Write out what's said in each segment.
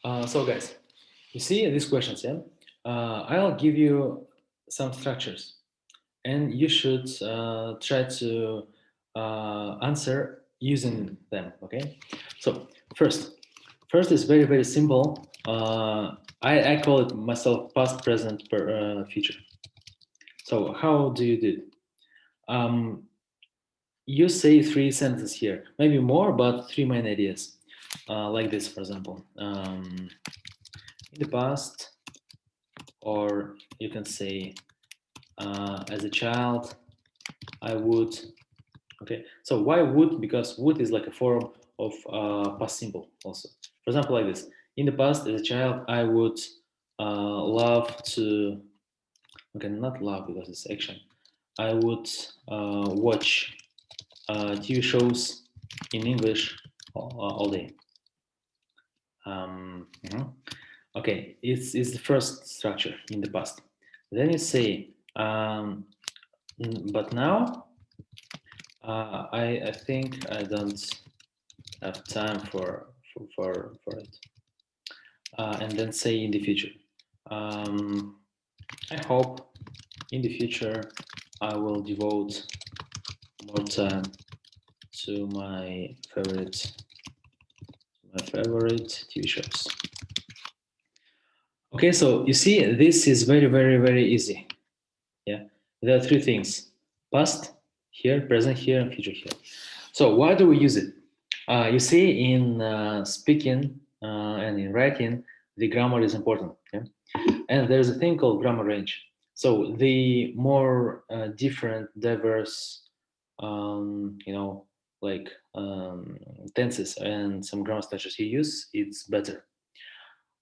So guys, you see these questions, yeah? I'll give you some structures and you should try to answer using them, okay? So first is very, very simple. I call it myself past, present, future. So how do you do it? You say 3 sentences here, maybe more, but 3 main ideas. Like this, for example. In the past, or you can say, as a child, I would. Okay, so why would? Because would is like a form of past simple also. For example, like this. In the past, as a child, I would love to. Okay, not love because it's action. I would watch TV shows in English all day. Okay, it's the first structure in the past. Then you say, but now I think I don't have time for it. And then say in the future. I hope in the future I will devote more time to my favorite TV shows. Okay, so you see, this is very, very, very easy. Yeah, there are 3 things: past here, present here, and future here. So why do we use it? You see, in speaking and in writing, the grammar is important. Yeah? And there's a thing called grammar range. So the more different, diverse, like tenses and some grammar structures you use, it's better.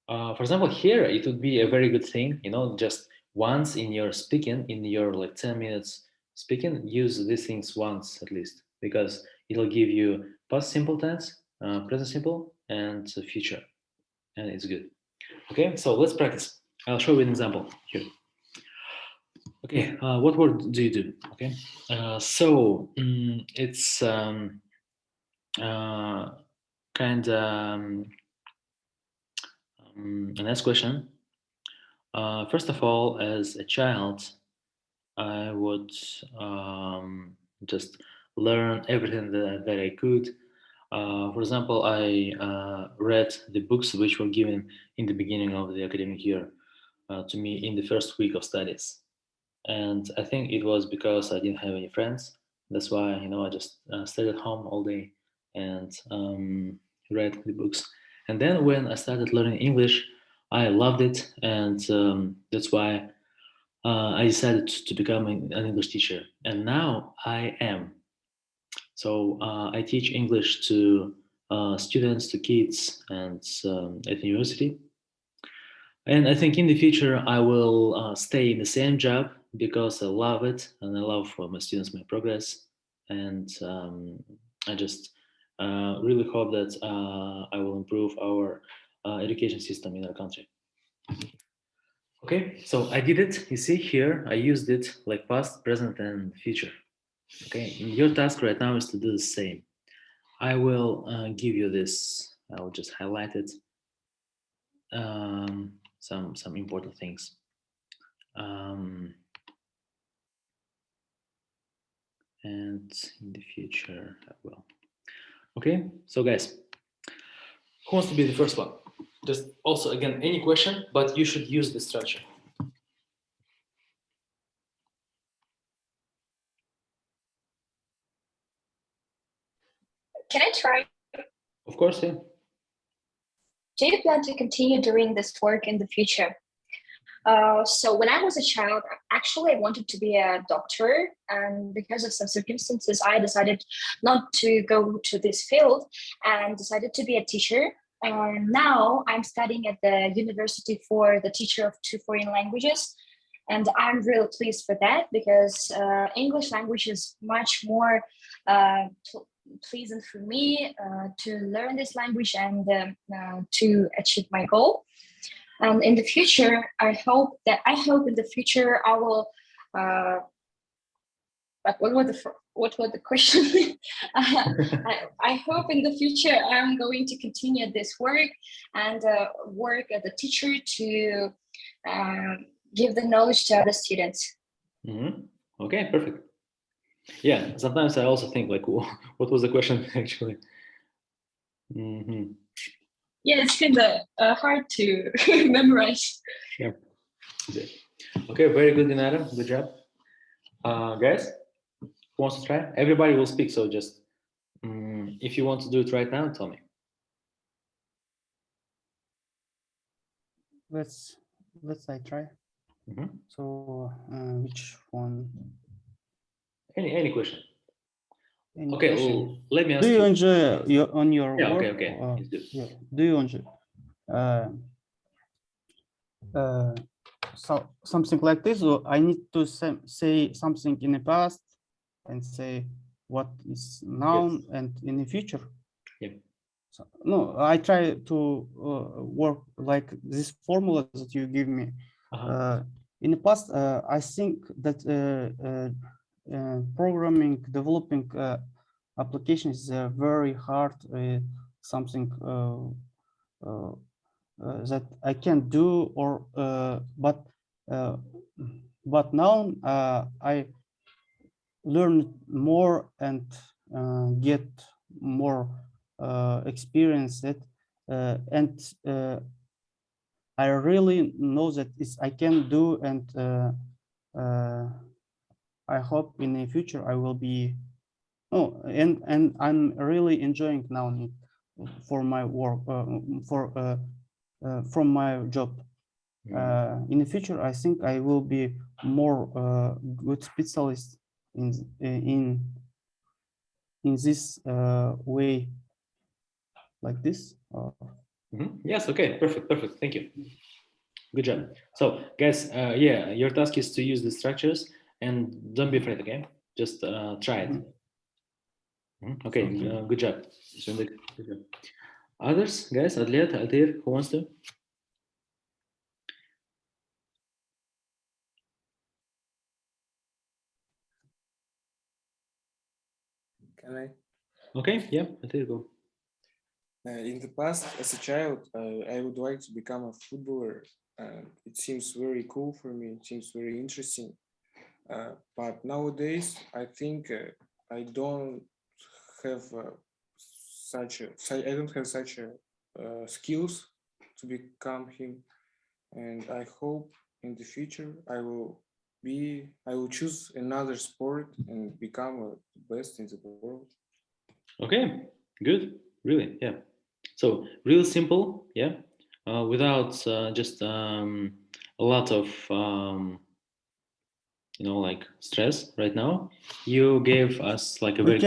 For example, here it would be a very good thing, just once in your speaking, in your like 10 minutes speaking, use these things once at least, because it'll give you past simple tense, present simple, and future, and it's good. Okay, so let's practice. I'll show you an example here. Okay, what word do you do? Okay, so it's kind of a nice question. First of all, as a child, I would just learn everything that I could. For example, I read the books which were given in the beginning of the academic year to me in the first week of studies. And I think it was because I didn't have any friends. That's why, I just stayed at home all day and read the books. And then when I started learning English, I loved it. And that's why I decided to become an English teacher. And now I am. So I teach English to students, to kids, and at university. And I think in the future I will stay in the same job because I love it and I love for my students, my progress. And I just really hope that I will improve our education system in our country. Okay, so I did it. You see here, I used it like past, present, and future. Okay, and your task right now is to do the same. I will give you this. I will just highlight it. Some important things. And in the future, I will. Okay, so guys, who wants to be the first one? Just also, again, any question, but you should use the structure. Can I try? Of course, yeah. Do you plan to continue doing this work in the future? So when I was a child, actually I wanted to be a doctor, and because of some circumstances, I decided not to go to this field and decided to be a teacher. And now I'm studying at the university for the teacher of 2 foreign languages. And I'm really pleased for that because English language is much more pleasant for me to learn this language and to achieve my goal. And in the future, I hope in the future I will. What was what was the question? I hope in the future I'm going to continue this work and work as a teacher to give the knowledge to other students. Okay, perfect. Yeah, sometimes I also think like, what was the question actually? Yeah, it's kind of hard to memorize. Yeah. Okay, very good, Dinara. Good job. Guys, who wants to try? Everybody will speak, so just if you want to do it right now, tell me. Let's I try. So which one? Any question? Any Okay, question? well, let me ask Do you. you enjoy your Yeah, work? okay. It's good. Yeah. Do you enjoy so something like this, or I need to say something in the past and say what is now and in the future? Yeah. So, no, I try to work like this formula that you give me. In the past, I think that programming, developing applications is very hard, something that I can do, or but now I learn more and get more experience it, and I really know that I can do, and I hope in the future I will be. Oh, and I'm really enjoying now for my work, from my job. In the future, I think I will be more good specialist in this way, like this. Yes. Okay. Perfect. Thank you. Good job. So, guys, yeah, your task is to use the structures and don't be afraid. Okay, just try it. Okay. Good job. Good job. Others, guys, Adliat, Altair, who wants to? Can I? Okay, yeah, Altair, go. In the past, as a child, I would like to become a footballer. It seems very cool for me. It seems very interesting. But nowadays, I think I don't have such skills to become him. And I hope in the future I will choose another sport and become the best in the world. Okay, good. Really, yeah. So real simple, yeah. Without just a lot of like stress right now. You gave us like a very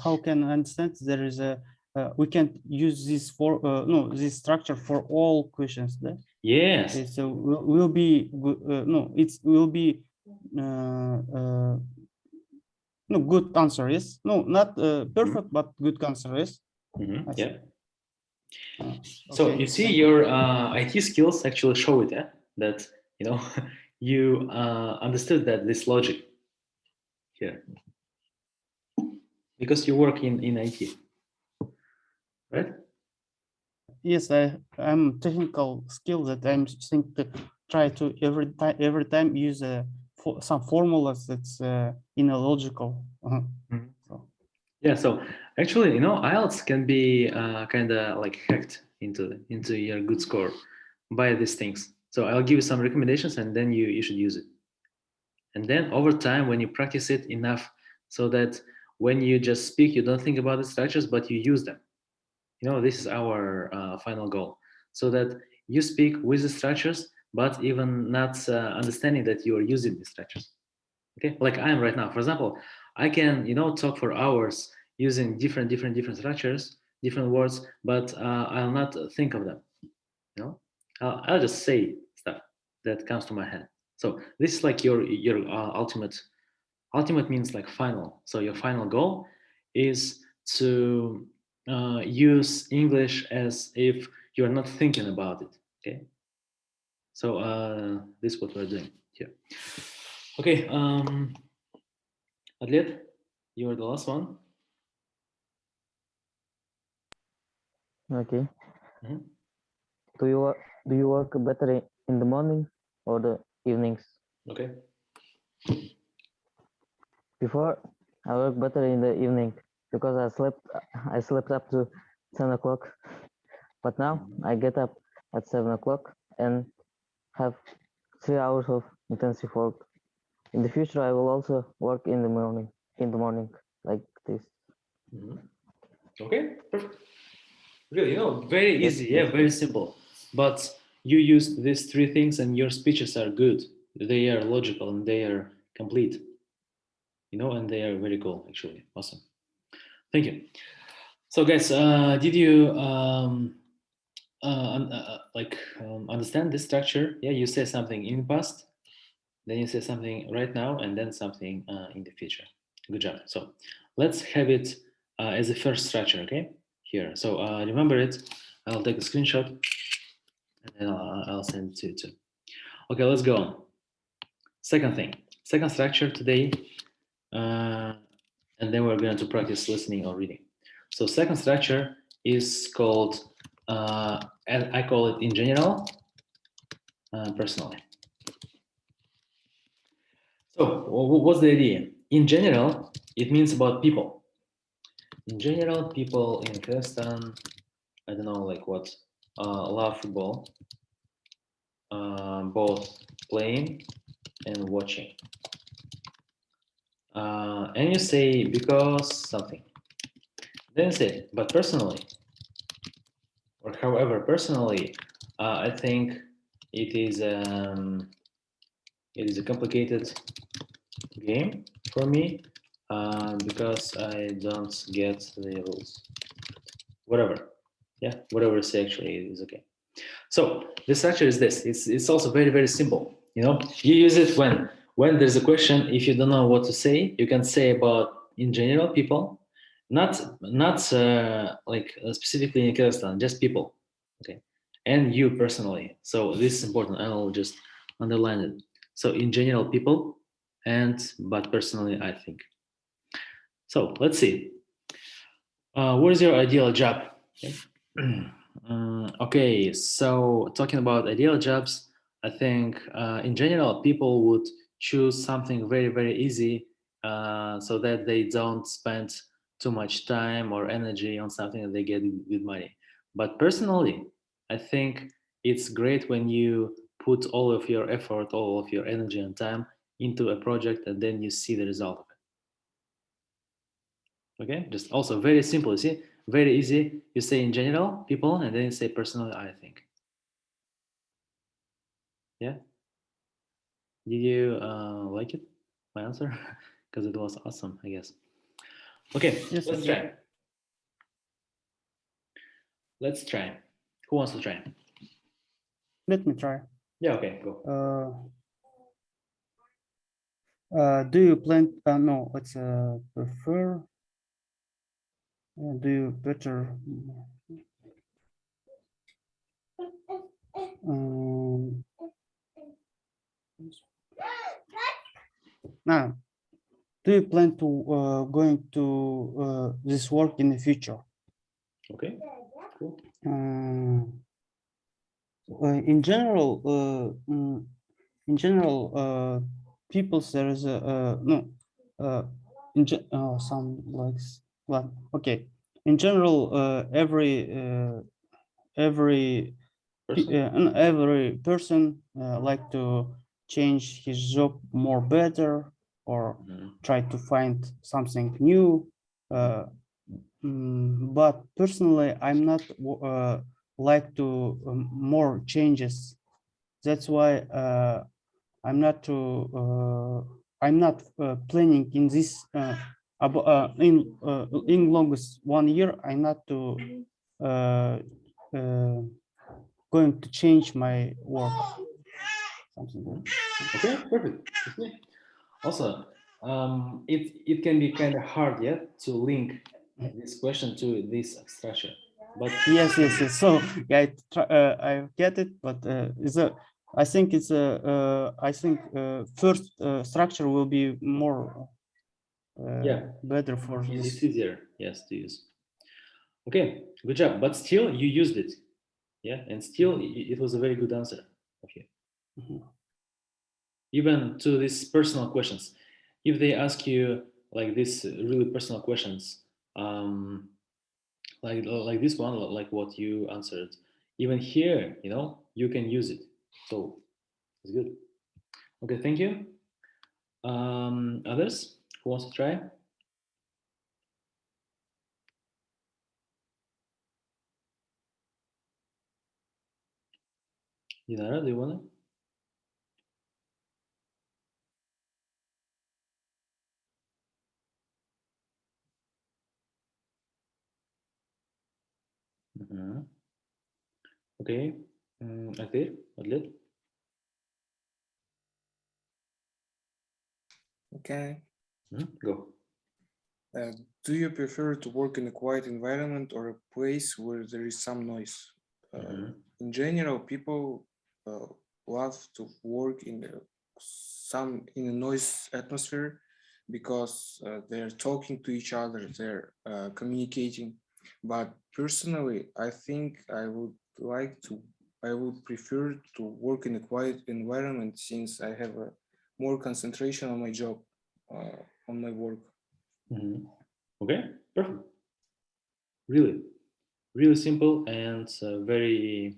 how can I understand there is a we can use this for this structure for all questions there? Yes. Okay, so will be good, no, it will be no good answer, yes, no, not perfect, but good answer, yes. Yeah. So Okay, you see your IT skills actually show it, yeah, that you understood that this logic here because you work in IT, right? Yes, I'm technical skill that I'm think to try to every time use some formulas that's in a logical. So. Yeah, so actually, IELTS can be kind of like hacked into your good score by these things. So I'll give you some recommendations, and then you should use it. And then over time, when you practice it enough, so that when you just speak, you don't think about the structures, but you use them. This is our final goal, so that you speak with the structures, but even not understanding that you are using the structures. Okay, like I am right now. For example, I can talk for hours using different structures, different words, but I'll not think of them. I'll just say stuff that comes to my head. So this is like your ultimate. Ultimate means like final. So your final goal is to use English as if you are not thinking about it. Okay. So this is what we're doing here. Okay. Atlet, you are the last one. Okay. Mhm. Do you work better in the morning or the evenings? Okay. Before, I work better in the evening because I slept up to 10 o'clock. But now I get up at 7 o'clock and have 3 hours of intensive work. In the future, I will also work in the morning like this. Mhm. Okay, perfect. Really, you know, very Yes, easy, yeah, yes. very simple. But you used these three things and your speeches are good. They are logical and they are complete, you know, and they are very cool, actually. Awesome. Thank you. So guys, did you understand this structure? Yeah, you say something in the past, then you say something right now, and then something in the future. Good job. So let's have it as a first structure, okay? Here. So remember it. I'll take a screenshot and then I'll send it to you too. Okay, let's go on. Second thing, second structure today, and then we're going to practice listening or reading. So second structure is called, and I call it in general, personally. So what's the idea? In general, it means about people. In general, people in Kazakhstan, I don't know, like what, love football, both playing and watching. And you say because something. Then you say, but personally, or however, personally, I think it is a complicated game for me because I don't get the rules. Whatever, yeah, whatever you say actually is okay. So the structure is this. It's also very simple. You know, you use it when there's a question. If you don't know what to say, you can say about in general people, not specifically in Kazakhstan, just people. Okay, and you personally. So this is important. I'll just underline it. So in general people, and but personally I think. So let's see. What is your ideal job? Okay. Okay, so talking about ideal jobs, I think in general people would choose something very easy so that they don't spend too much time or energy on something that they get with money. But personally, I think it's great when you put all of your effort, all of your energy and time into a project and then you see the result of it. Okay, just also very simple. You see, very easy. You say in general, people, and then you say personally, I think. Yeah. Did you like it? My answer, because it was awesome, I guess. Okay, Yes, let's try. Let's try. Who wants to try? let me try. Yeah. Okay. Go. Do you plan? No, it's prefer. Do you better? Now, do you plan to going to this work in the future? Okay. Cool. In general, people there is a no. Some likes well. Okay. In general, every person like to change his job more better or try to find something new. But personally, I'm not like to more changes. That's why I'm not planning in this in longest 1 year. I'm not to going to change my work. Something. Okay, perfect. Also, it can be kind of hard, yeah, to link this question to this structure. But yes. So yeah, I get it, but it's a. I think it's a. I think first structure will be more Yeah. better for It's this. easier, yes, to use. Okay, good job. But still, you used it, yeah, and still, it was a very good answer of you. Mhm. Even to these personal questions, if they ask you like this really personal questions, like this one, like what you answered, even here, you know, you can use it. So it's good. Okay, thank you. Others who wants to try? Dinara, do you want to? Mhm. Okay. Adlit? Okay. Go. Do you prefer to work in a quiet environment or a place where there is some noise? In general, people love to work in a noise atmosphere because they're talking to each other, they're communicating. But personally, I think I would prefer to work in a quiet environment since I have a more concentration on my job, on my work. Okay, perfect. Really, really simple and very,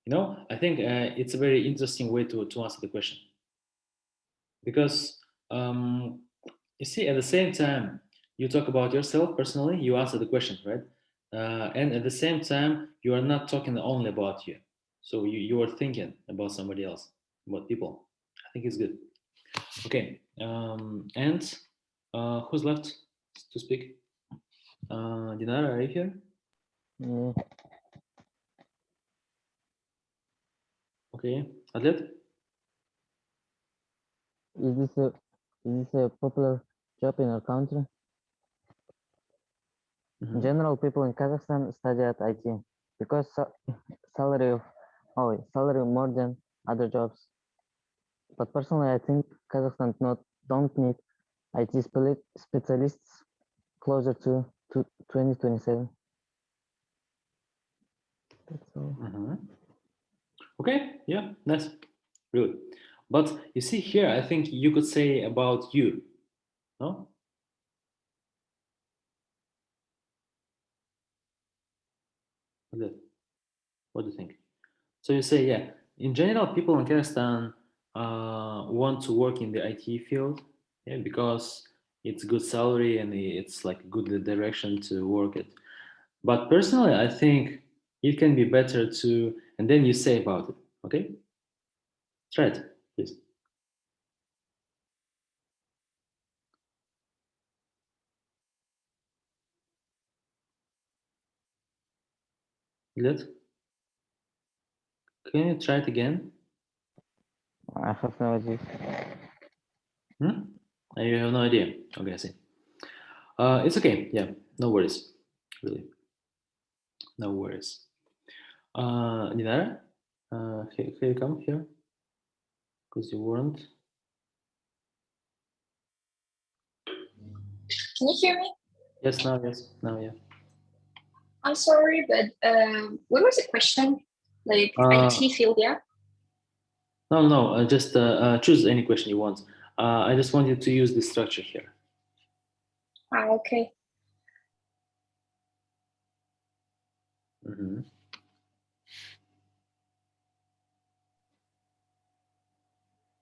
you know, I think it's a very interesting way to answer the question. Because you see, at the same time, you talk about yourself personally, you answer the question, right? And at the same time, you are not talking only about you. So you are thinking about somebody else, about people. I think it's good. Okay. And who's left to speak? Dinara, are you here? Yeah. Okay. Adlet? Is this a popular job in our country? In general, people in Kazakhstan study at IT because salary more than other jobs. But personally, I think Kazakhstan don't need IT specialists closer to 2027. That's all. Okay. Yeah. Nice. Really. But you see here, I think you could say about you, no? Adlet, what do you think? So you say, yeah, in general, people in Kazakhstan want to work in the IT field, yeah, because it's good salary and it's like good direction to work it. But personally, I think it can be better to, and then you say about it, okay? Try it, please. Let, can you try it again? I have no idea. You have no idea. Okay, I see. It's okay. Yeah, no worries. Really, no worries. Dinara, here you come here because you weren't. Can you hear me? Yes, now, yeah. I'm sorry, but what was the question? Like IT field, yeah? No. Just choose any question you want. I just want you to use this structure here. Okay.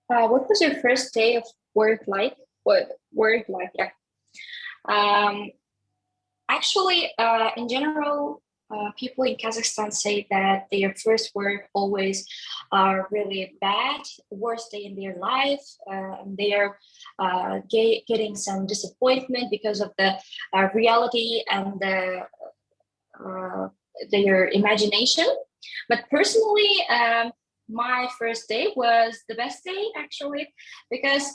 What was your first day of work like? What work like? Yeah. Actually, in general, people in Kazakhstan say that their first work always are really bad, worst day in their life. They are getting some disappointment because of the reality and their imagination. But personally, my first day was the best day actually, because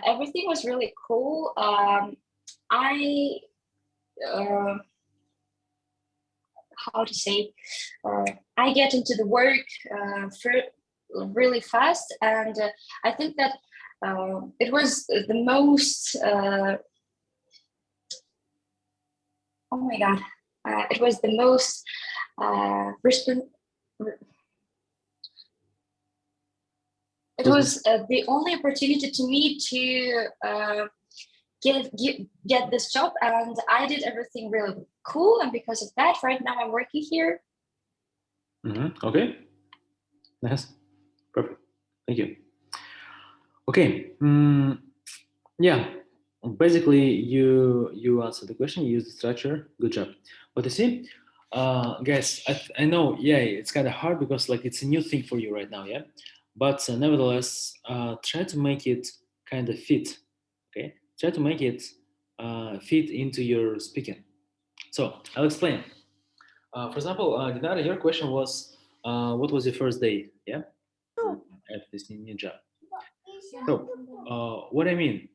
everything was really cool. How to say, I get into the work really fast, and I think that it was the most oh my God, it was the most it was the only opportunity to me to get this job, and I did everything really cool. And because of that, right now I'm working here. Okay, nice, perfect. Thank you. Okay, yeah. Basically, you answered the question. You used the structure. Good job. But you see, guys, I know. Yeah, it's kind of hard because like it's a new thing for you right now. Yeah, but nevertheless, try to make it kind of fit. Okay, try to make it fit into your speaking. So I'll explain. For example, Dinara, your question was, what was your first day? Yeah, at this new job. So, what I mean,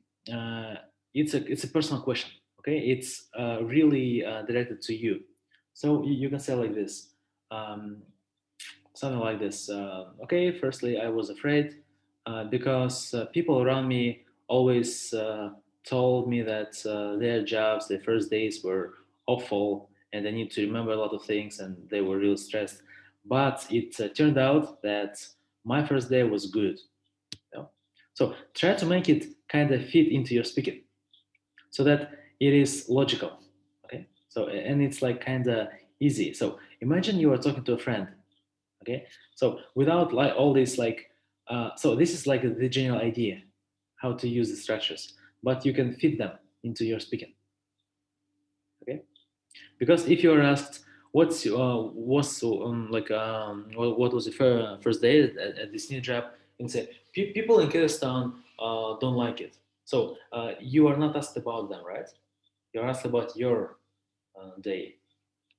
it's a personal question. Okay, it's really directed to you. So you can say like this, um, something like this. Okay, firstly, I was afraid because people around me always told me that their jobs, their first days were awful, and they need to remember a lot of things, and they were real stressed. But it turned out that my first day was good. You know? So try to make it kind of fit into your speaking so that it is logical. Okay. So and it's like kind of easy. So imagine you are talking to a friend. Okay. So without like all this like, so this is like the general idea how to use the structures, but you can fit them into your speaking. Okay. Because if you are asked what was the first day at this new job, and say people in Kyrgyzstan don't like it, so you are not asked about them, right? You're asked about your day,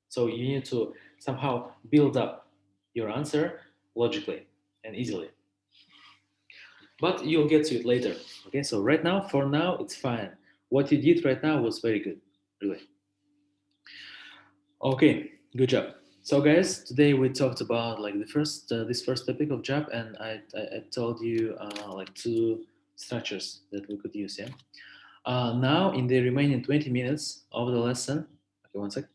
so you need to somehow build up your answer logically and easily, but you'll get to it later. Okay, so right now, for now, it's fine. What you did right now was very good, really. Okay, good job. So, guys, today we talked about like the first this first topic of job, and I told you like two structures that we could use. Yeah. Now, in the remaining 20 minutes of the lesson, okay, one sec.